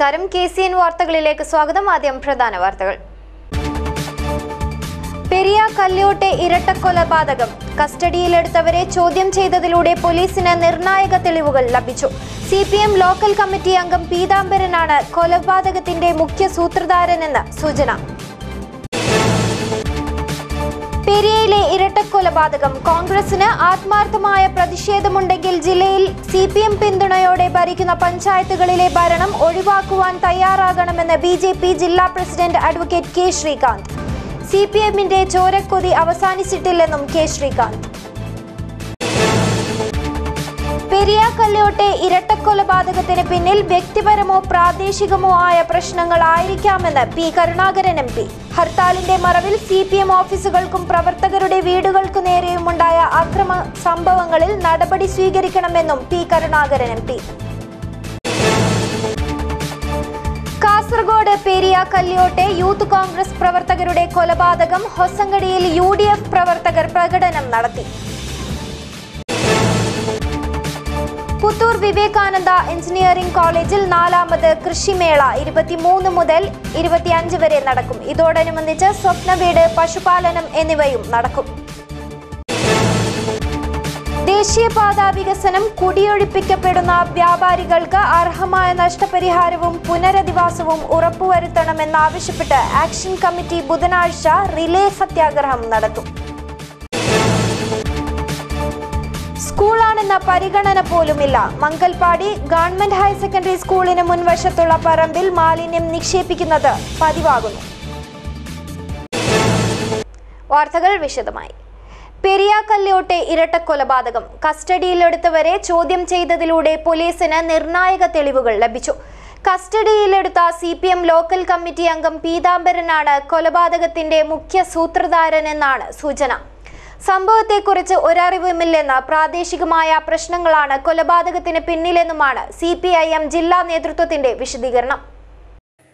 നമസ്കാരം. KCN വാർത്തകളിലേക്ക് സ്വാഗതം. ആദ്യം പ്രധാന വാർത്തകൾ. പെരിയ കല്യോട്ടെ ഇരട്ടക്കൊലപാതകം കസ്റ്റഡിയിലെടുത്തവരെ ചോദ്യം ചെയ്തതിലൂടെ പോലീസിന് നിർണായക തെളിവുകൾ ലഭിച്ചു. CPM ലോക്കൽ കമ്മിറ്റി അംഗം പീതാംബരനാണ് കൊലപാതകത്തിന്റെ മുഖ്യ സൂത്രധാരനെന്ന് സൂചന. പെരിയയിലെ ഇരട്ടക്കൊലപാതകം കോൺഗ്രസിന് ആത്മാർത്ഥമായ പ്രതിഷേധമുണ്ടെങ്കിൽ ജില്ലയിൽ CPM പിന്തുണയോടെ ഭരിക്കുന്ന പഞ്ചായത്തുകളിലെ ഭരണം ഒഴിവാക്കുവാൻ തയ്യാറാകണമെന്ന് BJP ജില്ലാ പ്രസിഡന്റ് അഡ്വക്കേറ്റ് K. ശ്രീകാന്ത്. CPMന്റെ ചോരക്കൊതി അവസാനിച്ചിട്ടില്ലെന്നും K. ശ്രീകാന്ത്. പെരിയ കല്യോട്ടെ ഇരട്ടക്കൊലപാതകത്തിന് പിന്നിൽ വ്യക്തിപരമോ പ്രാദേശികമോ ആയ പ്രശ്നങ്ങൾ ആയിരിക്കാമെന്ന് P. കരുണാകരൻ MP. ഹർത്താലിന്റെ മറവിൽ CPM ഓഫീസുകൾക്കും പ്രവർത്തകരുടെ വീടുകൾക്കു നേരെയുമുണ്ടായ അക്രമ സംഭവങ്ങളിൽ നടപടി സ്വീകരിക്കണമെന്നും P. കരുണാകരൻ MP. കാസർഗോഡ് പെരിയ കല്യോട്ടെ യൂത്ത് കോൺഗ്രസ് പ്രവർത്തകരുടെ കൊലപാതകം ഹൊസങ്കടിയിൽ UDF പ്രവർത്തകർ പ്രകടനം നടത്തി. പുത്തൂർ വിവേകാനന്ദ എഞ്ചിനീയറിംഗ് കോളേജിൽ 4ാമത് കൃഷിമേള 23 മുതൽ 25 വരെ നടക്കും. ഇതോടനുബന്ധിച്ച് സ്വപ്നവീട്, പശുപാലനം എന്നിവയും നടക്കും. ദേശീയപാത വികസനം കുടിയൊഴിപ്പിക്കപ്പെടുന്ന വ്യാപാരികൾക്ക് അർഹമായ നഷ്ടപരിഹാരവും പുനരധിവാസവും ഉറപ്പുവരുത്തണമെന്നാവശ്യപ്പെട്ട് ആക്ഷൻ കമ്മിറ്റി ബുധനാഴ്ച റിലേ സത്യാഗ്രഹം നടത്തും. സ്കൂളാണെന്ന പരിഗണന പോലുമില്ല. മംഗൽപാടി ഗവൺമെന്റ് ഹയർ സെക്കൻഡറി സ്കൂളിന് മുൻവശത്തുള്ള പറമ്പിൽ മാലിന്യം നിക്ഷേപിക്കുന്നത് പതിവാകുന്നു. വാർത്തകൾ വിശദമായി. പെരിയ കല്യോട്ടെ ഇരട്ടക്കൊലപാതകം കസ്റ്റഡിയിലെടുത്തവരെ ചോദ്യം ചെയ്തതിലൂടെ പോലീസിന് നിർണായക തെളിവുകൾ ലഭിച്ചു. കസ്റ്റഡിയിലെടുത്ത CPM ലോക്കൽ കമ്മിറ്റി അംഗം പീതാംബരനാണ് കൊലപാതകത്തിന്റെ മുഖ്യ സൂത്രധാരനെന്നാണ് സൂചന. സംഭവത്തെക്കുറിച്ച് ഒരറിവുമില്ലെന്ന്, പ്രാദേശികമായ പ്രശ്നങ്ങളാണ് കൊലപാതകത്തിന് പിന്നിലെന്നുമാണ് CPIM ജില്ലാ നേതൃത്വത്തിന്റെ വിശദീകരണം.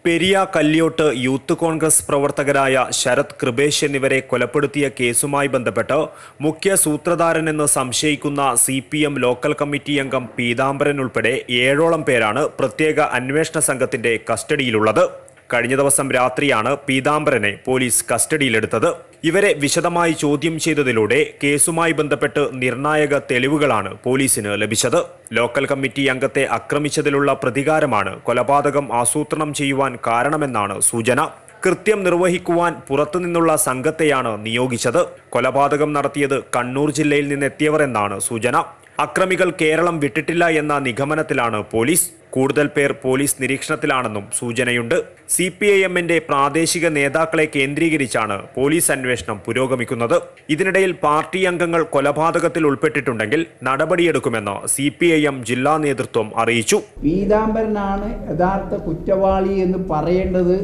പെരിയ കല്യോട്ട് യൂത്ത് കോൺഗ്രസ് പ്രവർത്തകരായ ശരത്, കൃപേഷ് എന്നിവരെ കൊലപ്പെടുത്തിയ കേസുമായി ബന്ധപ്പെട്ട് മുഖ്യ സൂത്രധാരനെന്ന് സംശയിക്കുന്ന CPM ലോക്കൽ കമ്മിറ്റി അംഗം പീതാംബരൻ ഉൾപ്പെടെ 7ഓളം പേരാണ് പ്രത്യേക അന്വേഷണ സംഘത്തിന്റെ കസ്റ്റഡിയിലുള്ളത്. കഴിഞ്ഞ ദിവസം രാത്രിയാണ് പീതാംബരനെ പോലീസ് കസ്റ്റഡിയിലെടുത്തത്. ഇവരെ വിശദമായി ചോദ്യം ചെയ്തതിലൂടെ കേസുമായി ബന്ധപ്പെട്ട് നിർണായക തെളിവുകളാണ് പോലീസിന് ലഭിച്ചത്. ലോക്കൽ കമ്മിറ്റി അംഗത്തെ ആക്രമിച്ചതിലുള്ള പ്രതികാരമാണ് കൊലപാതകം ആസൂത്രണം ചെയ്യുവാൻ കാരണമെന്നാണ് സൂചന. കൃത്യം നിർവഹിക്കുവാൻ പുറത്തുനിന്നുള്ള സംഘത്തെയാണ് നിയോഗിച്ചത്. കൊലപാതകം നടത്തിയത് കണ്ണൂർ ജില്ലയിൽ നിന്നെത്തിയവർ എന്നാണ് സൂചന. അക്രമികൾ കേരളം വിട്ടിട്ടില്ല എന്ന നിഗമനത്തിലാണ് പോലീസ്. കൂടുതൽ പേർ പോലീസ് നിരീക്ഷണത്തിലാണെന്നും സൂചനയുണ്ട്. CPIMന്റെ പ്രാദേശിക നേതാക്കളെ കേന്ദ്രീകരിച്ചാണ് പോലീസ് അന്വേഷണം പുരോഗമിക്കുന്നത്. ഇതിനിടയിൽ പാർട്ടി അംഗങ്ങൾ കൊലപാതകത്തിൽ ഉൾപ്പെട്ടിട്ടുണ്ടെങ്കിൽ നടപടിയെടുക്കുമെന്ന് CPIM ജില്ലാ നേതൃത്വം അറിയിച്ചു. പീതാംബരനാണ് യഥാർത്ഥ കുറ്റവാളി എന്ന് പറയേണ്ടത്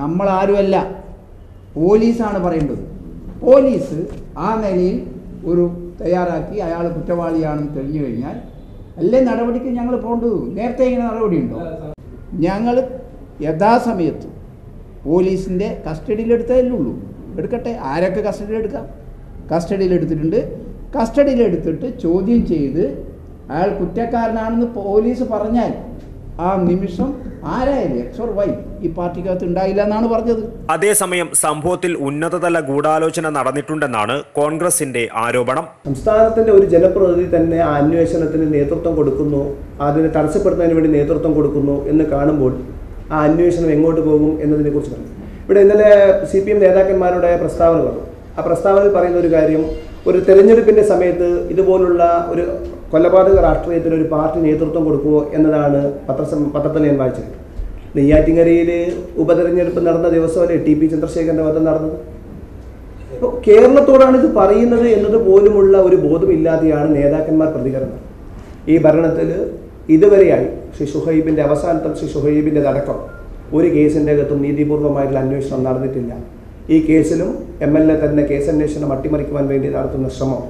നമ്മൾ ആരുമല്ല, പോലീസാണ് പറയേണ്ടത്. പോലീസ് ആ നിലയിൽ ഒരു തയ്യാറാക്കി അയാൾ കുറ്റവാളിയാണെന്ന് തെളിഞ്ഞു കഴിഞ്ഞാൽ അല്ലേ നടപടിക്ക് ഞങ്ങൾ പോകേണ്ടത്. നേരത്തെ ഇങ്ങനെ നടപടിയുണ്ടോ? ഞങ്ങൾ യഥാസമയത്ത് പോലീസിൻ്റെ കസ്റ്റഡിയിലെടുത്തതല്ലേ ഉള്ളൂ. എടുക്കട്ടെ, ആരൊക്കെ കസ്റ്റഡിയിലെടുക്കാം. കസ്റ്റഡിയിലെടുത്തിട്ടുണ്ട്. കസ്റ്റഡിയിലെടുത്തിട്ട് ചോദ്യം ചെയ്ത് അയാൾ കുറ്റക്കാരനാണെന്ന് പോലീസ് പറഞ്ഞാൽ ആ നിമിഷം ആരായാലും X or Y ഈ പാർട്ടിക്കകത്ത് ഉണ്ടായില്ല എന്നാണ് പറഞ്ഞത്. അതേസമയം സംഭവത്തിൽ ഉന്നതതല ഗൂഢാലോചന നടന്നിട്ടുണ്ടെന്നാണ് കോൺഗ്രസിന്റെ ആരോപണം. സംസ്ഥാനത്തിന്റെ ഒരു ജനപ്രതിനിധി തന്നെ ആ അന്വേഷണത്തിന് നേതൃത്വം കൊടുക്കുന്നു, അതിനെ തടസ്സപ്പെടുത്തുന്നതിന് വേണ്ടി നേതൃത്വം കൊടുക്കുന്നു എന്ന് കാണുമ്പോൾ ആ അന്വേഷണം എങ്ങോട്ട് പോകും എന്നതിനെ കുറിച്ച് പറഞ്ഞു. ഇവിടെ ഇന്നലെ CPM നേതാക്കന്മാരുടെ പ്രസ്താവനകൾ, ആ പ്രസ്താവനയിൽ പറയുന്ന ഒരു കാര്യം, ഒരു തെരഞ്ഞെടുപ്പിന്റെ സമയത്ത് ഇതുപോലുള്ള ഒരു കൊലപാതക രാഷ്ട്രീയത്തിന് ഒരു പാർട്ടി നേതൃത്വം കൊടുക്കുമോ എന്നതാണ് പത്രത്തിൽ ഞാൻ വായിച്ചത്. നെയ്യാറ്റിൻകരയിൽ ഉപതെരഞ്ഞെടുപ്പ് നടന്ന ദിവസമല്ലേ TP ചന്ദ്രശേഖരന്റെ വധം നടന്നത്. അപ്പോൾ കേരളത്തോടാണ് ഇത് പറയുന്നത് എന്നത് പോലുമുള്ള ഒരു ബോധമില്ലാതെയാണ് നേതാക്കന്മാർ പ്രതികരണം. ഈ ഭരണത്തിൽ ഇതുവരെയായി ശ്രീ ഷുഹൈബിൻ്റെ അവസാനത്തെ ശ്രീ ഷുഹൈബിൻ്റെ അടക്കം ഒരു കേസിൻ്റെ അകത്തും നീതിപൂർവമായിട്ടുള്ള അന്വേഷണം നടന്നിട്ടില്ല. ഈ കേസിലും MLA തന്നെ കേസന്വേഷണം അട്ടിമറിക്കുവാൻ വേണ്ടി നടത്തുന്ന ശ്രമം,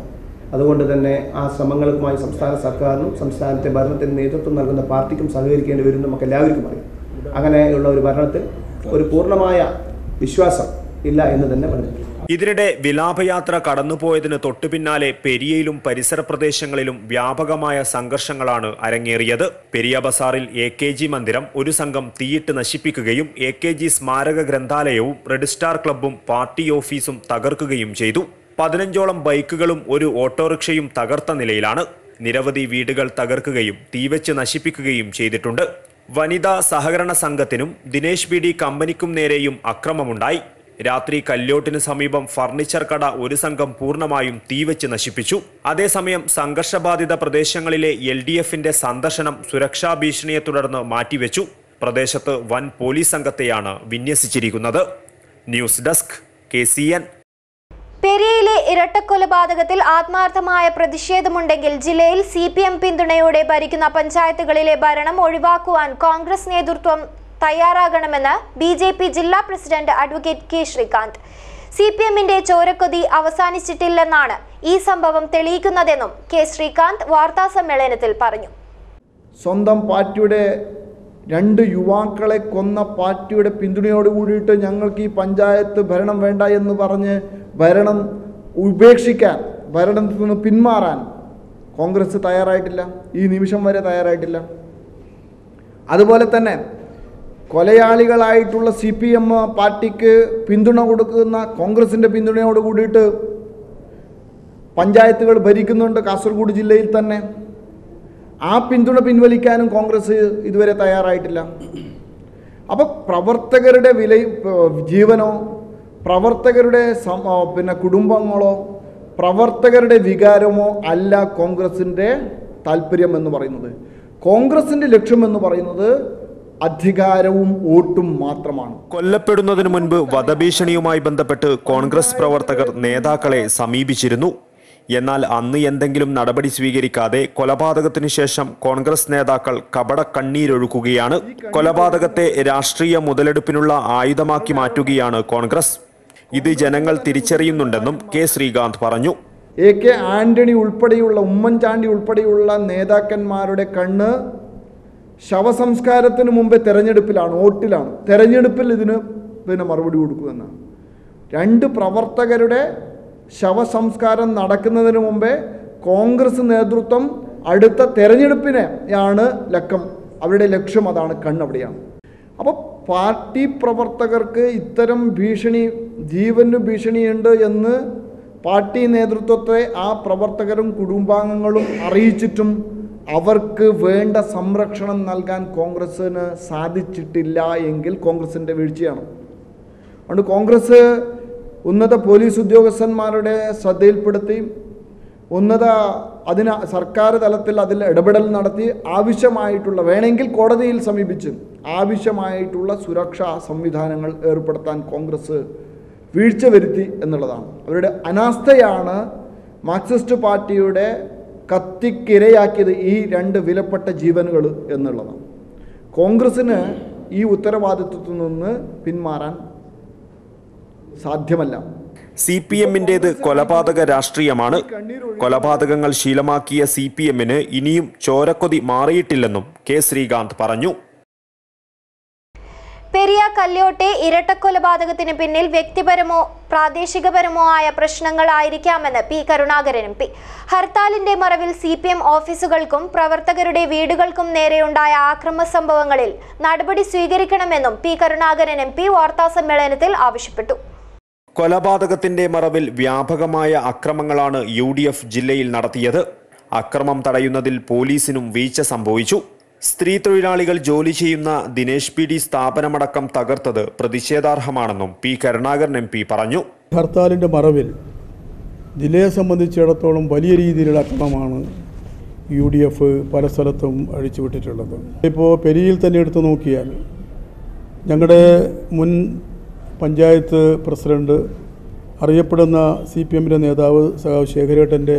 അതുകൊണ്ട് തന്നെ ആ ശ്രമങ്ങൾക്കുമായി സംസ്ഥാന സർക്കാരിനും സംസ്ഥാനത്തെ ഭരണത്തിന് നേതൃത്വം നൽകുന്ന പാർട്ടിക്കും സഹകരിക്കേണ്ടി വരും നമുക്ക് എല്ലാവർക്കും അറിയാം. അങ്ങനെയുള്ള ഒരു ഭരണത്തിൽ ഒരു പൂർണ്ണമായ വിശ്വാസം ഇല്ല എന്ന് തന്നെ പറഞ്ഞു. ഇതിനിടെ വിലാപയാത്ര കടന്നുപോയതിന് തൊട്ടുപിന്നാലെ പെരിയയിലും പരിസര പ്രദേശങ്ങളിലും വ്യാപകമായ സംഘർഷങ്ങളാണ് അരങ്ങേറിയത്. പെരിയ ബസാറിൽ AKG മന്ദിരം ഒരു സംഘം തീയിട്ട് നശിപ്പിക്കുകയും AKG സ്മാരക ഗ്രന്ഥാലയവും റെഡ് സ്റ്റാർ ക്ലബ്ബും പാർട്ടി ഓഫീസും തകർക്കുകയും ചെയ്തു. 15ഓളം ബൈക്കുകളും ഒരു ഓട്ടോറിക്ഷയും തകർത്ത നിലയിലാണ്. നിരവധി വീടുകൾ തകർക്കുകയും തീവച്ച് നശിപ്പിക്കുകയും ചെയ്തിട്ടുണ്ട്. വനിതാ സഹകരണ സംഘത്തിനും ദിനേശ് BD കമ്പനിക്കും നേരെയും അക്രമമുണ്ടായി. രാത്രി കല്യോട്ടിന് സമീപം ഫർണിച്ചർ കട ഒരു സംഘം പൂർണ്ണമായും തീവച്ച് നശിപ്പിച്ചു. അതേസമയം സംഘർഷബാധിത പ്രദേശങ്ങളിലെ LDFന്റെ സന്ദർശനം സുരക്ഷാ ഭീഷണിയെ തുടർന്ന് മാറ്റിവെച്ചു. പ്രദേശത്ത് വൻ പോലീസ് സംഘത്തെയാണ് വിന്യസിച്ചിരിക്കുന്നത്. News desk KCN. പെരിയയിലെ ഇരട്ടക്കൊലപാതകത്തിൽ ആത്മാർത്ഥമായ പ്രതിഷേധമുണ്ടെങ്കിൽ ജില്ലയിൽ CPM പിന്തുണയോടെ ഭരിക്കുന്ന പഞ്ചായത്തുകളിലെ ഭരണം ഒഴിവാക്കുവാൻ കോൺഗ്രസ് നേതൃത്വം തയ്യാറാകണമെന്ന് BJP ജില്ലാ പ്രസിഡന്റ് അഡ്വക്കേറ്റ് K. ശ്രീകാന്ത്. CPMന്റെ ചോരക്കൊതി അവസാനിച്ചിട്ടില്ലെന്നാണ് ഈ സംഭവം തെളിയിക്കുന്നതെന്നും K. ശ്രീകാന്ത് വാർത്താസമ്മേളനത്തിൽ പറഞ്ഞു. സ്വന്തം പാർട്ടിയുടെ 2 യുവാക്കളെ കൊന്ന പാർട്ടിയുടെ പിന്തുണയോട് കൂടിയിട്ട് ഞങ്ങൾക്ക് ഈ പഞ്ചായത്ത് ഭരണം വേണ്ട എന്ന് പറഞ്ഞ് ഭരണം ഉപേക്ഷിക്കാൻ, ഭരണത്തിൽ നിന്ന് പിന്മാറാൻ കോൺഗ്രസ് തയ്യാറായിട്ടില്ല. ഈ നിമിഷം വരെ തയ്യാറായിട്ടില്ല. അതുപോലെ തന്നെ കൊലയാളികളായിട്ടുള്ള CPM പാർട്ടിക്ക് പിന്തുണ കൊടുക്കുന്ന കോൺഗ്രസിൻ്റെ പിന്തുണയോട് കൂടിയിട്ട് പഞ്ചായത്തുകൾ ഭരിക്കുന്നുണ്ട് കാസർഗോഡ് ജില്ലയിൽ തന്നെ. ആ പിന്തുണ പിൻവലിക്കാനും കോൺഗ്രസ് ഇതുവരെ തയ്യാറായിട്ടില്ല. അപ്പോൾ പ്രവർത്തകരുടെ ജീവനോ പ്രവർത്തകരുടെ കുടുംബങ്ങളോ പ്രവർത്തകരുടെ വികാരമോ അല്ല കോൺഗ്രസിൻ്റെ താല്പര്യം എന്ന് പറയുന്നത്. കോൺഗ്രസിൻ്റെ ലക്ഷ്യമെന്ന് പറയുന്നത് അധികാരവും വോട്ടും മാത്രമാണ്. കൊല്ലപ്പെടുന്നതിന് മുൻപ് വധഭീഷണിയുമായി ബന്ധപ്പെട്ട് കോൺഗ്രസ് പ്രവർത്തകർ നേതാക്കളെ സമീപിച്ചിരുന്നു. എന്നാൽ അന്ന് എന്തെങ്കിലും നടപടി സ്വീകരിക്കാതെ കൊലപാതകത്തിനു ശേഷം കോൺഗ്രസ് നേതാക്കൾ കപട കണ്ണീരൊഴുക്കുകയാണ്. കൊലപാതകത്തെ രാഷ്ട്രീയ മുതലെടുപ്പിനുള്ള ആയുധമാക്കി മാറ്റുകയാണ് കോൺഗ്രസ്. ഇത് ജനങ്ങൾ തിരിച്ചറിയുന്നുണ്ടെന്നും K. ശ്രീകാന്ത് പറഞ്ഞു. AK ആന്റണി ഉൾപ്പെടെയുള്ള, ഉമ്മൻചാണ്ടി ഉൾപ്പെടെയുള്ള നേതാക്കന്മാരുടെ കണ്ണ് ശവസംസ്കാരത്തിന് മുമ്പേ തെരഞ്ഞെടുപ്പിലാണ്, വോട്ടിലാണ്. തെരഞ്ഞെടുപ്പിൽ ഇതിന് മറുപടി കൊടുക്കുമെന്നാണ്. 2 പ്രവർത്തകരുടെ ശവസംസ്കാരം നടക്കുന്നതിന് മുമ്പേ കോൺഗ്രസ് നേതൃത്വം അടുത്ത തെരഞ്ഞെടുപ്പിനെയാണ് അവരുടെ ലക്ഷ്യം അതാണ്, കണ്ണവിടെയാണ്. അപ്പോൾ പാർട്ടി പ്രവർത്തകർക്ക് ഇത്തരം ജീവന് ഭീഷണിയുണ്ട് എന്ന് പാർട്ടി നേതൃത്വത്തെ ആ പ്രവർത്തകരും കുടുംബാംഗങ്ങളും അറിയിച്ചിട്ടും അവർക്ക് വേണ്ട സംരക്ഷണം നൽകാൻ കോൺഗ്രസ്സിന് സാധിച്ചിട്ടില്ല എങ്കിൽ കോൺഗ്രസിൻ്റെ വീഴ്ചയാണ്. അതുകൊണ്ട് കോൺഗ്രസ് ഉന്നത പോലീസ് ഉദ്യോഗസ്ഥന്മാരുടെ ശ്രദ്ധയിൽപ്പെടുത്തി സർക്കാർ തലത്തിൽ അതിൽ ഇടപെടൽ നടത്തി ആവശ്യമായിട്ടുള്ള, വേണമെങ്കിൽ കോടതിയിൽ സമീപിച്ച് ആവശ്യമായിട്ടുള്ള സുരക്ഷാ സംവിധാനങ്ങൾ ഏർപ്പെടുത്താൻ കോൺഗ്രസ് വീഴ്ച വരുത്തി എന്നുള്ളതാണ്. അവരുടെ അനാസ്ഥയാണ് മാർക്സിസ്റ്റ് പാർട്ടിയുടെ കത്തിക്കിരയാക്കിയത് ഈ 2 വിലപ്പെട്ട ജീവനുകൾ എന്നുള്ളതാണ്. കോൺഗ്രസ്സിന് ഈ ഉത്തരവാദിത്വത്തിൽ നിന്ന് പിന്മാറാൻ സാധ്യമല്ല. CPMന്റേത് കൊലപാതക രാഷ്ട്രീയമാണ്. കൊലപാതകങ്ങൾ ശീലമാക്കിയ CPMന് ഇനിയും ചോരക്കൊതി മാറിയിട്ടില്ലെന്നും K. ശ്രീകാന്ത് പറഞ്ഞു. പെരിയ കല്യോട്ടെ ഇരട്ടക്കൊലപാതകത്തിന് പിന്നിൽ വ്യക്തിപരമോ പ്രാദേശികപരമോ ആയ പ്രശ്നങ്ങളായിരിക്കാമെന്ന് P. കരുണാകരൻ MP. ഹർത്താലിന്റെ മറവിൽ CPM ഓഫീസുകൾക്കും പ്രവർത്തകരുടെ വീടുകൾക്കും നേരെയുണ്ടായ ആക്രമണ സംഭവങ്ങളിൽ നടപടി സ്വീകരിക്കണമെന്നും P. കരുണാകരൻ MP വാർത്താസമ്മേളനത്തിൽ ആവശ്യപ്പെട്ടു. കൊലപാതകത്തിന്റെ മറവിൽ വ്യാപകമായ അക്രമങ്ങളാണ് UDF ജില്ലയിൽ നടത്തിയത്. അക്രമം തടയുന്നതിൽ പോലീസിനും വീഴ്ച സംഭവിച്ചു. സ്ത്രീ തൊഴിലാളികൾ ജോലി ചെയ്യുന്ന ദിനേശ് BD സ്ഥാപനമടക്കം തകർത്തത് പ്രതിഷേധാർഹമാണെന്നും P. കരുണാകരൻ MP പറഞ്ഞു. ഹർത്താലിൻ്റെ മറവിൽ ജില്ലയെ സംബന്ധിച്ചിടത്തോളം വലിയ രീതിയിലുള്ള അക്രമമാണ് UDF പല സ്ഥലത്തും അഴിച്ചുവിട്ടിട്ടുള്ളത്. ഇപ്പോൾ പെരിയയിൽ തന്നെ എടുത്തു നോക്കിയാൽ ഞങ്ങളുടെ മുൻ പഞ്ചായത്ത് പ്രസിഡന്റ്, അറിയപ്പെടുന്ന CPMൻ്റെ നേതാവ് സഖാവ് ശേഖരേട്ടൻ്റെ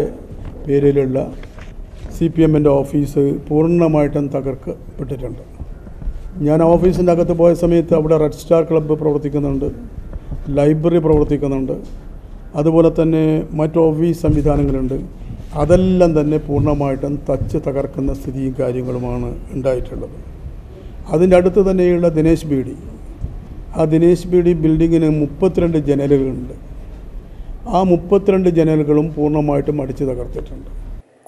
പേരിലുള്ള CPMൻ്റെ ഓഫീസ് പൂർണ്ണമായിട്ടും തകർക്കപ്പെട്ടിട്ടുണ്ട്. ഞാൻ ഓഫീസിൻ്റെ അകത്ത് പോയ സമയത്ത് അവിടെ റെഡ് സ്റ്റാർ ക്ലബ്ബ് പ്രവർത്തിക്കുന്നുണ്ട്, ലൈബ്രറി പ്രവർത്തിക്കുന്നുണ്ട്, അതുപോലെ തന്നെ മറ്റ് ഓഫീസ് സംവിധാനങ്ങളുണ്ട്. അതെല്ലാം തന്നെ പൂർണ്ണമായിട്ടും തകർക്കുന്ന സ്ഥിതിയും കാര്യങ്ങളുമാണ് ഉണ്ടായിട്ടുള്ളത്. അതിൻ്റെ അടുത്ത് തന്നെയുള്ള ദിനേശ് BD, ആ ദിനേശ് BD ബിൽഡിങ്ങിന് 32 ജനലുകളുണ്ട്. ആ 32 ജനലുകളും പൂർണ്ണമായിട്ടും അടിച്ചു തകർത്തിട്ടുണ്ട്.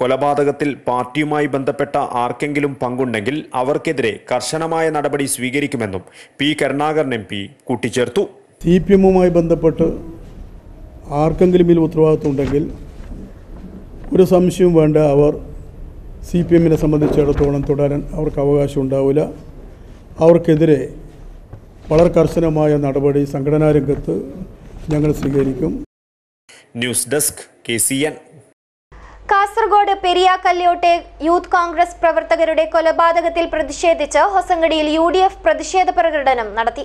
കൊലപാതകത്തിൽ പാർട്ടിയുമായി ബന്ധപ്പെട്ട ആർക്കെങ്കിലും പങ്കുണ്ടെങ്കിൽ അവർക്കെതിരെ കർശനമായ നടപടി സ്വീകരിക്കുമെന്നും പി കരുണാകരൻ MP കൂട്ടിച്ചേർത്തു. CPM-മായി ബന്ധപ്പെട്ട് ആർക്കെങ്കിലും ഇതിൽ ഉത്തരവാദിത്വം ഉണ്ടെങ്കിൽ ഒരു സംശയവും വേണ്ട, അവർ CPM-നെ സംബന്ധിച്ചിടത്തോളം തുടരാൻ അവർക്ക് അവകാശം ഉണ്ടാവില്ല. അവർക്കെതിരെ വളരെ കർശനമായ നടപടി സംഘടനാ രംഗത്ത് ഞങ്ങൾ സ്വീകരിക്കും. News desk KCN. Kasaragod Periya കല്യോട്ടെ യൂത്ത് കോൺഗ്രസ് പ്രവർത്തകരുടെ കൊലപാതകത്തിൽ പ്രതിഷേധിച്ച് ഹൊസങ്കടിയിൽ UDF പ്രതിഷേധ പ്രകടനം നടത്തി.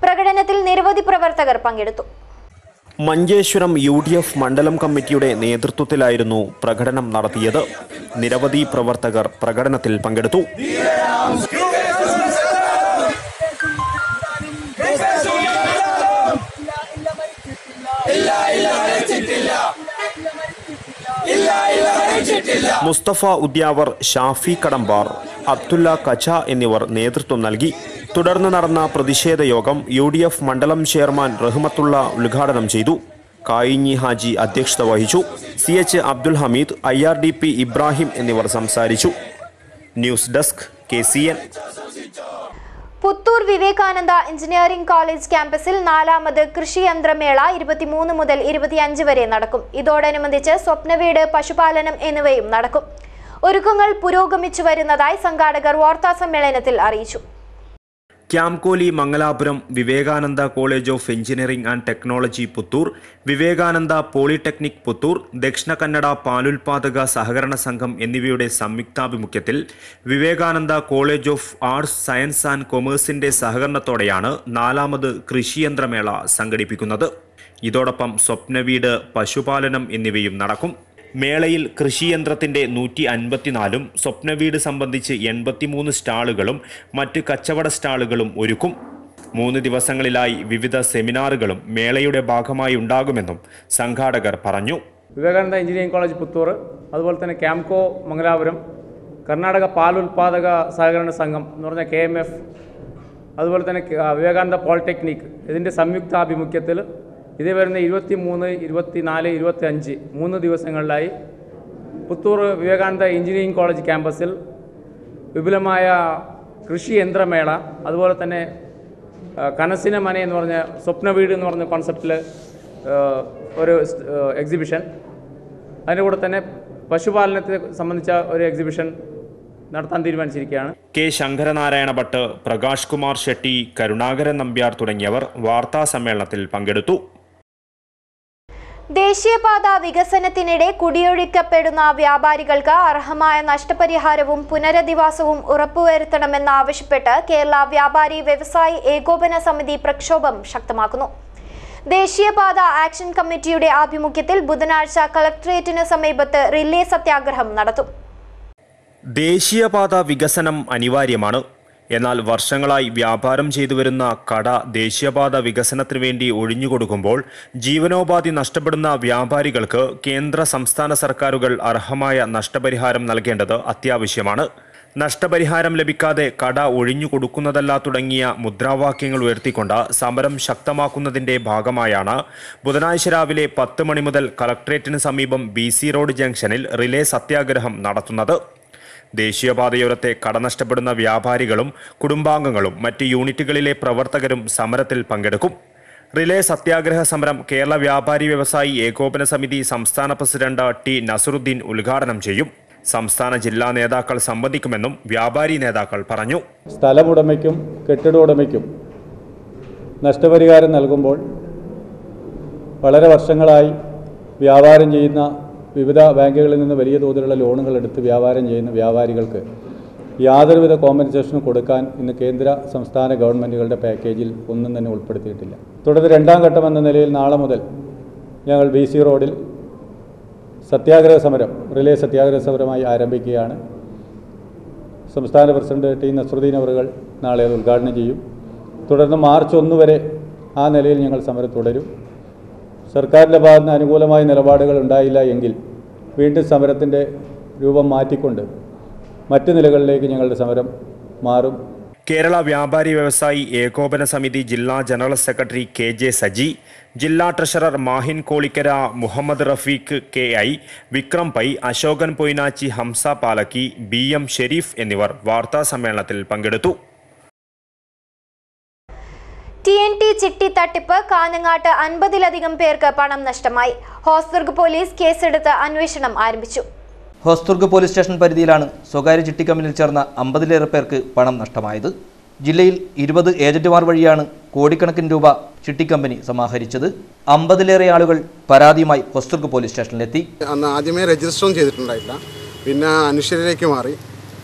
പ്രകടനത്തിൽ നിരവധി പ്രവർത്തകർ പങ്കെടുത്തു. മഞ്ചേശ്വരം UDF മണ്ഡലം കമ്മിറ്റിയുടെ നേതൃത്വത്തിലായിരുന്നു പ്രകടനം നടത്തിയത്. നിരവധി പ്രവർത്തകർ പ്രകടനത്തിൽ പങ്കെടുത്തു. മുസ്തഫ ഉദ്യാവർ, ഷാഫി കടമ്പാർ, അബ്ദുല്ല കച്ച എന്നിവർ നേതൃത്വം നൽകി. തുടർന്ന് നടന്ന പ്രതിഷേധ യോഗം UDF മണ്ഡലം ചെയർമാൻ റഹ്മത്തുള്ള ഉദ്ഘാടനം ചെയ്തു. കായിഞ്ഞി ഹാജി അധ്യക്ഷത വഹിച്ചു. CH അബ്ദുൽ ഹമീദ്, IRDP ഇബ്രാഹിം എന്നിവർ സംസാരിച്ചു. News desk KCN. Puthur Vivekananda engineering college ക്യാമ്പസിൽ 4ാമത് കൃഷിയന്ത്രമേള 23 മുതൽ 25 വരെ നടക്കും. ഇതോടനുബന്ധിച്ച് സ്വപ്നവീട്, പശുപാലനം എന്നിവയും നടക്കും. ഒരുക്കങ്ങൾ പുരോഗമിച്ചു വരുന്നതായി സംഘാടകർ വാർത്താസമ്മേളനത്തിൽ അറിയിച്ചു. ക്യാംകോലി Mangalapuram, Vivekananda college of engineering and technology Puttur, Vivekananda polytechnic Puttur, Dakshina Kannada പാലുൽപാദക സഹകരണ സംഘം എന്നിവയുടെ സംയുക്താഭിമുഖ്യത്തിൽ Vivekananda college of arts, science and കൊമേഴ്സിന്റെ സഹകരണത്തോടെയാണ് 4ാമത് കൃഷിയന്ത്രമേള സംഘടിപ്പിക്കുന്നത്. ഇതോടൊപ്പം സ്വപ്നവീട്, പശുപാലനം എന്നിവയും നടക്കും. മേളയിൽ കൃഷിയന്ത്രത്തിന്റെ 154ഉം സ്വപ്നവീട് സംബന്ധിച്ച് 83 സ്റ്റാളുകളും മറ്റ് കച്ചവട സ്റ്റാളുകളും ഒരുക്കും. 3 ദിവസങ്ങളിലായി വിവിധ സെമിനാറുകളും മേളയുടെ ഭാഗമായി ഉണ്ടാകുമെന്നും സംഘാടകർ പറഞ്ഞു. വിവേകാനന്ദ എഞ്ചിനീയറിംഗ് കോളേജ് പുത്തൂർ, അതുപോലെ തന്നെ ക്യാംകോ മംഗലാപുരം, കർണാടക പാലുൽപാദക സഹകരണ സംഘം എന്ന് പറഞ്ഞ KMF, അതുപോലെ തന്നെ വിവേകാനന്ദ പോളിടെക്നിക് ഇതിൻ്റെ സംയുക്താഭിമുഖ്യത്തിൽ ഇതേ വരുന്ന 23, 24, 25 3 ദിവസങ്ങളിലായി പുത്തൂർ വിവേകാനന്ദ എഞ്ചിനീയറിംഗ് കോളേജ് ക്യാമ്പസിൽ വിപുലമായ കൃഷി യന്ത്രമേള, അതുപോലെ തന്നെ കനസിന മന എന്ന് പറഞ്ഞ സ്വപ്ന വീട് എന്ന് പറഞ്ഞ കോൺസെപ്റ്റിൽ ഒരു എക്സിബിഷൻ, അതിൻ്റെ കൂടെ തന്നെ പശുപാലനത്തെ സംബന്ധിച്ച ഒരു എക്സിബിഷൻ നടത്താൻ തീരുമാനിച്ചിരിക്കുകയാണ്. K. ശങ്കരനാരായണ ഭട്ട്, പ്രകാശ് കുമാർ ഷെട്ടി, കരുണാകരൻ നമ്പ്യാർ തുടങ്ങിയവർ വാർത്താ സമ്മേളനത്തിൽ പങ്കെടുത്തു. ദേശീയപാത വികസനത്തിനിടെ കുടിയൊഴിക്കപ്പെടുന്ന വ്യാപാരികൾക്ക് അർഹമായ നഷ്ടപരിഹാരവും പുനരധിവാസവും ഉറപ്പുവരുത്തണമെന്നാവശ്യപ്പെട്ട് കേരള വ്യാപാരി വ്യവസായി ഏകോപന സമിതി പ്രക്ഷോഭം ശക്തമാക്കുന്നു. ദേശീയപാത ആക്ഷൻ കമ്മിറ്റിയുടെ ആഭിമുഖ്യത്തിൽ ബുധനാഴ്ച കളക്ടറേറ്റിന് സമീപത്ത് റിലേ സത്യാഗ്രഹം നടത്തും. ദേശീയപാത വികസനം അനിവാര്യമാണ്. എന്നാൽ വർഷങ്ങളായി വ്യാപാരം ചെയ്തുവരുന്ന കട ദേശീയപാത വികസനത്തിനു വേണ്ടി ഒഴിഞ്ഞുകൊടുക്കുമ്പോൾ ജീവനോപാധി നഷ്ടപ്പെടുന്ന വ്യാപാരികൾക്ക് കേന്ദ്ര സംസ്ഥാന സർക്കാരുകൾ അർഹമായ നഷ്ടപരിഹാരം നൽകേണ്ടത് അത്യാവശ്യമാണ്. നഷ്ടപരിഹാരം ലഭിക്കാതെ കട ഒഴിഞ്ഞുകൊടുക്കുന്നതല്ല തുടങ്ങിയ മുദ്രാവാക്യങ്ങൾ ഉയർത്തിക്കൊണ്ട് സമരം ശക്തമാക്കുന്നതിന്റെ ഭാഗമായാണ് ബുധനാഴ്ച രാവിലെ 10 മണി മുതൽ കളക്ടറേറ്റിന് സമീപം BC റോഡ് ജംഗ്ഷനിൽ റിലേ സത്യാഗ്രഹം നടത്തുന്നത്. ദേശീയപാതയോരത്തെ കട നഷ്ടപ്പെടുന്ന വ്യാപാരികളും കുടുംബാംഗങ്ങളും മറ്റ് യൂണിറ്റുകളിലെ പ്രവർത്തകരും സമരത്തിൽ പങ്കെടുക്കും. റിലേ സത്യാഗ്രഹ സമരം കേരള വ്യാപാരി വ്യവസായി ഏകോപന സമിതി സംസ്ഥാന പ്രസിഡന്റ് T. നസറുദ്ദീൻ ഉദ്ഘാടനം ചെയ്യും. സംസ്ഥാന ജില്ലാ നേതാക്കൾ സംബന്ധിക്കുമെന്നും വ്യാപാരി നേതാക്കൾ പറഞ്ഞു. സ്ഥലമുടമയ്ക്കും കെട്ടിട ഉടമയ്ക്കും നഷ്ടപരിഹാരം നൽകുമ്പോൾ വളരെ വർഷങ്ങളായി വ്യാപാരം ചെയ്യുന്ന വിവിധ ബാങ്കുകളിൽ നിന്ന് വലിയ തോതിലുള്ള ലോണുകൾ എടുത്ത് വ്യാപാരം ചെയ്യുന്ന വ്യാപാരികൾക്ക് യാതൊരുവിധ കോമ്പൻസേഷനും കൊടുക്കാൻ ഇന്ന് കേന്ദ്ര സംസ്ഥാന ഗവൺമെൻറ്റുകളുടെ പാക്കേജിൽ ഒന്നും തന്നെ ഉൾപ്പെടുത്തിയിട്ടില്ല. തുടർന്ന് 2ാം ഘട്ടം എന്ന നിലയിൽ നാളെ മുതൽ ഞങ്ങൾ BC റോഡിൽ സത്യാഗ്രഹ സമരം, റിലേ സത്യാഗ്രഹ സമരമായി ആരംഭിക്കുകയാണ്. സംസ്ഥാന പ്രസിഡന്റ് T. നസറുദ്ദീൻ അവറുകൾ നാളെ അത് ഉദ്ഘാടനം ചെയ്യും. തുടർന്ന് മാർച്ച് 1 വരെ ആ നിലയിൽ ഞങ്ങൾ സമരം തുടരും. സർക്കാരിൻ്റെ ഭാഗത്ത് നിന്ന് അനുകൂലമായ നിലപാടുകൾ ഉണ്ടായില്ല എങ്കിൽ വീണ്ടും സമരത്തിൻ്റെ രൂപം മാറ്റിക്കൊണ്ട് മറ്റു നിലകളിലേക്ക് ഞങ്ങളുടെ സമരം മാറും. കേരള വ്യാപാരി വ്യവസായി ഏകോപന സമിതി ജില്ലാ ജനറൽ സെക്രട്ടറി KJ സജി, ജില്ലാ treasurer Mahin Kolikkara, Muhammad Rafeeq KI, Vikram Pai, Ashokan Poinachi, Hamsa Palakki, BM Sharif എന്നിവർ വാർത്താ സമ്മേളനത്തിൽ പങ്കെടുത്തു. TNT ചിട്ടി തട്ടിപ്പ് കാഞ്ഞങ്ങാട്ട് 50-ലധികം പേർക്ക് പണം നഷ്ടമായി. ഹോസ്ദുർഗ് പോലീസ് കേസെടുത്ത് അന്വേഷണം ആരംഭിച്ചു. ഹോസ്ദുർഗ് പോലീസ് സ്റ്റേഷൻ പരിധിയിലാണ് സ്വകാര്യ ചിട്ടി കമ്പനിയിൽ ചേർന്ന 50-ലേറെ പേർക്ക് പണം നഷ്ടമായത്. ജില്ലയിൽ 20 ഏജന്റുമാർ വഴിയാണ് കോടിക്കണക്കിന് രൂപ ചിട്ടി കമ്പനി സമാഹരിച്ചത്. 50-ലേറെ ആളുകൾ പരാതിയുമായി ഹോസ്ദുർഗ് പോലീസ് സ്റ്റേഷനിലെത്തി. അന്ന് ആദ്യമേ രജിസ്റ്ററും ചെയ്തിട്ടുണ്ടായില്ല, പിന്നെ അനശ്വരയിലേക്ക് മാറി.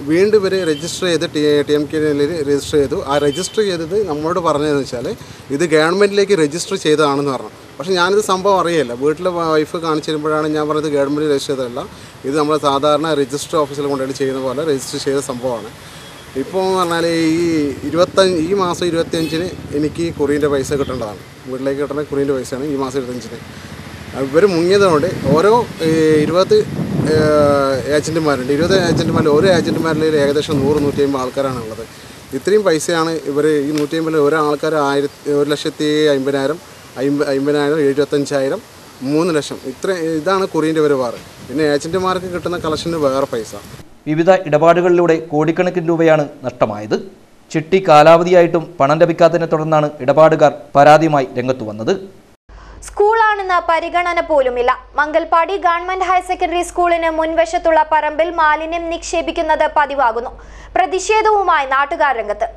വീണ്ടും ഇവർ രജിസ്റ്റർ ചെയ്ത് TMKയിൽ രജിസ്റ്റർ ചെയ്തു. ആ രജിസ്റ്റർ ചെയ്തത് നമ്മളോട് പറഞ്ഞതെന്ന് വെച്ചാൽ ഇത് ഗവൺമെൻറ്റിലേക്ക് രജിസ്റ്റർ ചെയ്തതാണെന്ന് പറഞ്ഞു. പക്ഷേ ഞാനിത് സംഭവം അറിയില്ല. വീട്ടിലെ വൈഫ് കാണിച്ചു തരുമ്പോഴാണ് ഞാൻ പറഞ്ഞത് ഗവൺമെൻറ് രജിസ്റ്റർ ചെയ്തതല്ല, ഇത് നമ്മൾ സാധാരണ രജിസ്റ്റർ ഓഫീസിൽ കൊണ്ടുപോയി ചെയ്യുന്ന പോലെ രജിസ്റ്റർ ചെയ്ത സംഭവമാണ്. ഇപ്പോൾ എന്ന് പറഞ്ഞാൽ ഈ മാസം 25-ന് എനിക്ക് കുറിൻ്റെ പൈസ കിട്ടേണ്ടതാണ്. വീട്ടിലേക്ക് കിട്ടുന്ന കുറിൻ്റെ പൈസയാണ് ഈ മാസം 25-ന്. ഇവർ മുങ്ങിയതുകൊണ്ട് ഓരോ 20 ഏജൻറ്റുമാരുണ്ട്. 20 ഏജൻറ്റുമാരിൽ ഓരോ ഏജൻറ്റുമാരിൽ ഏകദേശം 100-150 ആൾക്കാരാണ് ഉള്ളത്. ഇത്രയും പൈസയാണ് ഇവർ ഈ 150 ഓരോ ആൾക്കാർ 1,50,000, 50,000, 75,000, 3 ലക്ഷം ഇതാണ് കുറിൻ്റെ ഇവർ വേറെ. പിന്നെ ഏജൻറ്റുമാർക്ക് കിട്ടുന്ന കളക്ഷന് വേറെ പൈസ. വിവിധ ഇടപാടുകളിലൂടെ കോടിക്കണക്കിന് രൂപയാണ് നഷ്ടമായത്. ചിട്ടി കാലാവധിയായിട്ടും പണം ലഭിക്കാത്തതിനെ തുടർന്നാണ് ഇടപാടുകാർ പരാതിയുമായി രംഗത്തു വന്നത്. സ്കൂളാണെന്ന പരിഗണന പോലുമില്ല. മംഗൽപാടി ഗവൺമെന്റ് ഹയർ സെക്കൻഡറി സ്കൂളിന് മുൻവശത്തുള്ള പറമ്പിൽ മാലിന്യം നിക്ഷേപിക്കുന്നത് പതിവാകുന്നു. പ്രതിഷേധവുമായി നാട്ടുകാർ രംഗത്ത്.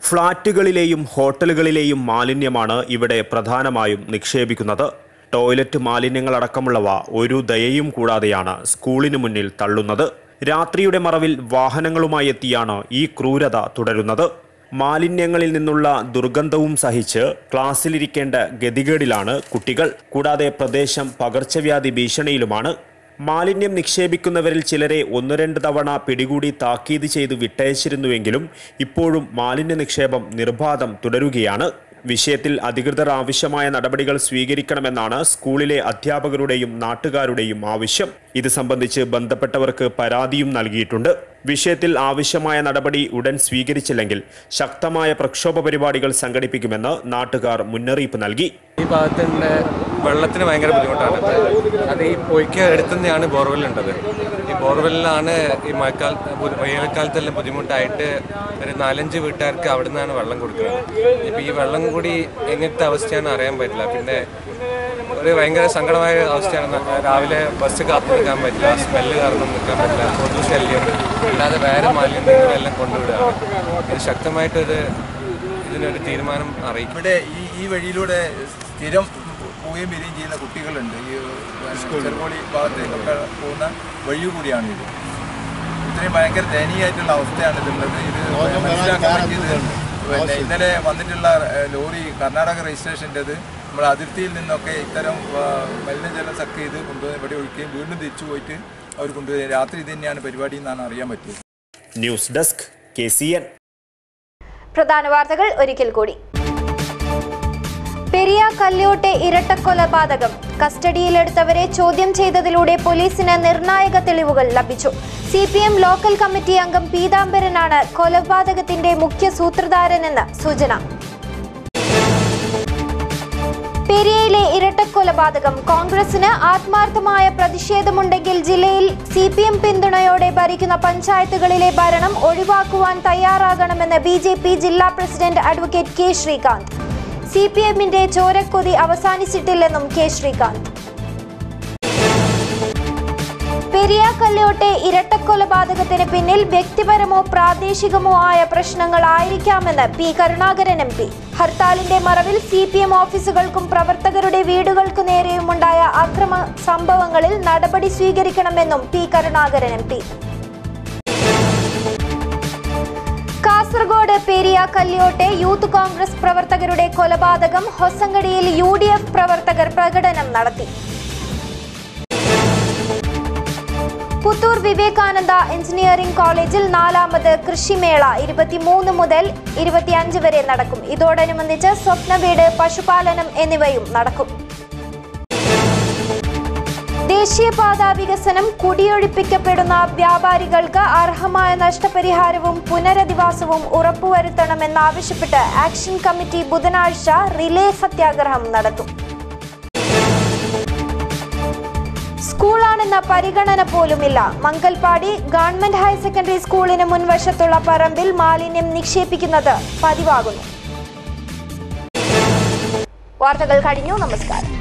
ഫ്ളാറ്റുകളിലെയും ഹോട്ടലുകളിലെയും മാലിന്യമാണ് ഇവിടെ പ്രധാനമായും നിക്ഷേപിക്കുന്നത്. ടോയ്ലറ്റ് മാലിന്യങ്ങളടക്കമുള്ളവ ഒരു ദയയും കൂടാതെയാണ് സ്കൂളിന് മുന്നിൽ തള്ളുന്നത്. രാത്രിയുടെ മറവിൽ വാഹനങ്ങളുമായി എത്തിയാണ് ഈ ക്രൂരത തുടരുന്നത്. മാലിന്യങ്ങളിൽ നിന്നുള്ള ദുർഗന്ധവും സഹിച്ച് ക്ലാസ്സിലിരിക്കേണ്ട ഗതികേടിലാണ് കുട്ടികൾ. കൂടാതെ പ്രദേശം പകർച്ചവ്യാധി ഭീഷണിയിലുമാണ്. മാലിന്യം നിക്ഷേപിക്കുന്നവരിൽ ചിലരെ 1-2 തവണ പിടികൂടി താക്കീത് ചെയ്ത് വിട്ടയച്ചിരുന്നുവെങ്കിലും ഇപ്പോഴും മാലിന്യ നിക്ഷേപം നിർബാധം തുടരുകയാണ്. വിഷയത്തിൽ അധികൃതർ ആവശ്യമായ നടപടികൾ സ്വീകരിക്കണമെന്നാണ് സ്കൂളിലെ അധ്യാപകരുടെയും നാട്ടുകാരുടെയും ആവശ്യം. ഇത് സംബന്ധിച്ച് ബന്ധപ്പെട്ടവർക്ക് പരാതിയും നൽകിയിട്ടുണ്ട്. വിഷയത്തിൽ ആവശ്യമായ നടപടി ഉടൻ സ്വീകരിച്ചില്ലെങ്കിൽ ശക്തമായ പ്രക്ഷോഭ പരിപാടികൾ സംഘടിപ്പിക്കുമെന്ന് നാട്ടുകാർ മുന്നറിയിപ്പ് നൽകി. ഈ ഭാഗത്തുണ്ട് വെള്ളത്തിന് ഭയങ്കര ബുദ്ധിമുട്ടാണ്. അത് ഈ പൊയ്ക്ക് അടുത്തുതന്നെയാണ് ബോർവെല്ലുണ്ടത്. ഈ ബോർവെല്ലിലാണ് ഈ വേനൽക്കാലത്തെല്ലാം ബുദ്ധിമുട്ടായിട്ട് ഒരു 4-5 വീട്ടുകാർക്ക് അവിടെ നിന്നാണ് വെള്ളം കൊടുക്കുന്നത്. ഇപ്പോൾ ഈ വെള്ളം കൂടി എങ്ങനത്തെ അവസ്ഥയാണെന്ന് അറിയാൻ പറ്റില്ല. പിന്നെ ഒരു ഭയങ്കര സങ്കടമായ അവസ്ഥയാണ്. രാവിലെ ബസ് കാത്തു നിൽക്കാൻ പറ്റില്ല, സ്മെല്ല് കാരണം നിൽക്കാൻ പറ്റില്ല, കൊതു ശല്യം, അല്ലാതെ വേറെ മാലിന്യങ്ങളെല്ലാം കൊണ്ടുവിടുകയാണ്. ഇത് ശക്തമായിട്ടൊരു ഇതിനൊരു തീരുമാനം അറിയിക്കും. ഇവിടെ ഈ വഴിയിലൂടെ സ്ഥിരം പോവുകയും വരികയും ചെയ്യുന്ന കുട്ടികളുണ്ട്. ഈ ചെറുകോളി ഭാഗത്തേക്കൊക്കെ പോകുന്ന വഴി കൂടിയാണ് ഇത്. ഇത്രയും ഭയങ്കര ദയനീയമായിട്ടുള്ള അവസ്ഥയാണ് ഇതുള്ളത്. ഇത് മനസ്സിലാക്കാൻ പറ്റിയത് പിന്നെ ഇന്നലെ വന്നിട്ടുള്ള ലോറി കർണാടക രജിസ്ട്രേഷൻ്റെത് നമ്മുടെ അതിർത്തിയിൽ നിന്നൊക്കെ ഇത്തരം മലിനജലം സക്ക് ചെയ്ത് കൊണ്ടുപോയി ഇവിടെ ഒഴിക്കുകയും വീണ്ടും തിരിച്ചു പോയിട്ട് അവർ കൊണ്ടുപോയി. രാത്രി ഇത് തന്നെയാണ് പരിപാടി എന്നാണ് അറിയാൻ പറ്റിയത്. News desk KCN. പ്രധാന വാർത്തകൾ ഒരിക്കൽ കൂടി. പെരിയ കല്യോട്ടെ ഇരട്ടക്കൊലപാതകം. കസ്റ്റഡിയിലെടുത്തവരെ ചോദ്യം ചെയ്തതിലൂടെ പോലീസിന് നിർണായക തെളിവുകൾ ലഭിച്ചു. CPM ലോക്കൽ കമ്മിറ്റി അംഗം പീതാംബരനാണ് കൊലപാതകത്തിന്റെ മുഖ്യ സൂത്രധാരനെന്ന് സൂചന. പെരിയയിലെ ഇരട്ടക്കൊലപാതകം. കോൺഗ്രസിന് ആത്മാർത്ഥമായ പ്രതിഷേധമുണ്ടെങ്കിൽ ജില്ലയിൽ CPM പിന്തുണയോടെ ഭരിക്കുന്ന പഞ്ചായത്തുകളിലെ ഭരണം ഒഴിവാക്കുവാൻ തയ്യാറാകണമെന്ന് BJP ജില്ലാ പ്രസിഡന്റ് അഡ്വക്കേറ്റ് K. ശ്രീകാന്ത്. CPMന്റെ ചോരക്കൊതി അവസാനിച്ചിട്ടില്ലെന്നും K. ശ്രീകാന്ത്. പെരിയ കല്യോട്ടെ ഇരട്ടക്കൊലപാതകത്തിന് പിന്നിൽ വ്യക്തിപരമോ പ്രാദേശികമോ ആയ പ്രശ്നങ്ങളായിരിക്കാമെന്ന് P. കരുണാകരൻ MP. ഹർത്താലിന്റെ മറവിൽ CPM ഓഫീസുകൾക്കും പ്രവർത്തകരുടെ വീടുകൾക്കു നേരെയുമുണ്ടായ അക്രമ സംഭവങ്ങളിൽ നടപടി സ്വീകരിക്കണമെന്നും P. കരുണാകരൻ MP. കാസർഗോഡ് പെരിയ കല്യോട്ടെ യൂത്ത് കോൺഗ്രസ് പ്രവർത്തകരുടെ കൊലപാതകം. ഹൊസങ്കടിയിൽ UDF പ്രവർത്തകർ പ്രകടനം നടത്തി. പുത്തൂർ വിവേകാനന്ദ എഞ്ചിനീയറിംഗ് കോളേജിൽ 4ാമത് കൃഷിമേള 23 മുതൽ 25 വരെ നടക്കും. ഇതോടനുബന്ധിച്ച് സ്വപ്ന വീട്, പശുപാലനം എന്നിവയും നടക്കും. ദേശീയപാതാ വികസനം കുടിയൊഴിപ്പിക്കപ്പെടുന്ന വ്യാപാരികൾക്ക് അർഹമായ നഷ്ടപരിഹാരവും പുനരധിവാസവും ഉറപ്പുവരുത്തണമെന്നാവശ്യപ്പെട്ട് ആക്ഷൻ കമ്മിറ്റി ബുധനാഴ്ച റിലേ സത്യാഗ്രഹം നടത്തും. സ്കൂളാണെന്ന പരിഗണന പോലുമില്ല. മംഗൽപാടി ഗവൺമെന്റ് ഹയർ സെക്കൻഡറി സ്കൂളിന് മുൻവശത്തുള്ള പറമ്പിൽ മാലിന്യം നിക്ഷേപിക്കുന്നത് പതിവാകുന്നു. വാർത്തകൾ കഴിഞ്ഞു. നമസ്കാരം.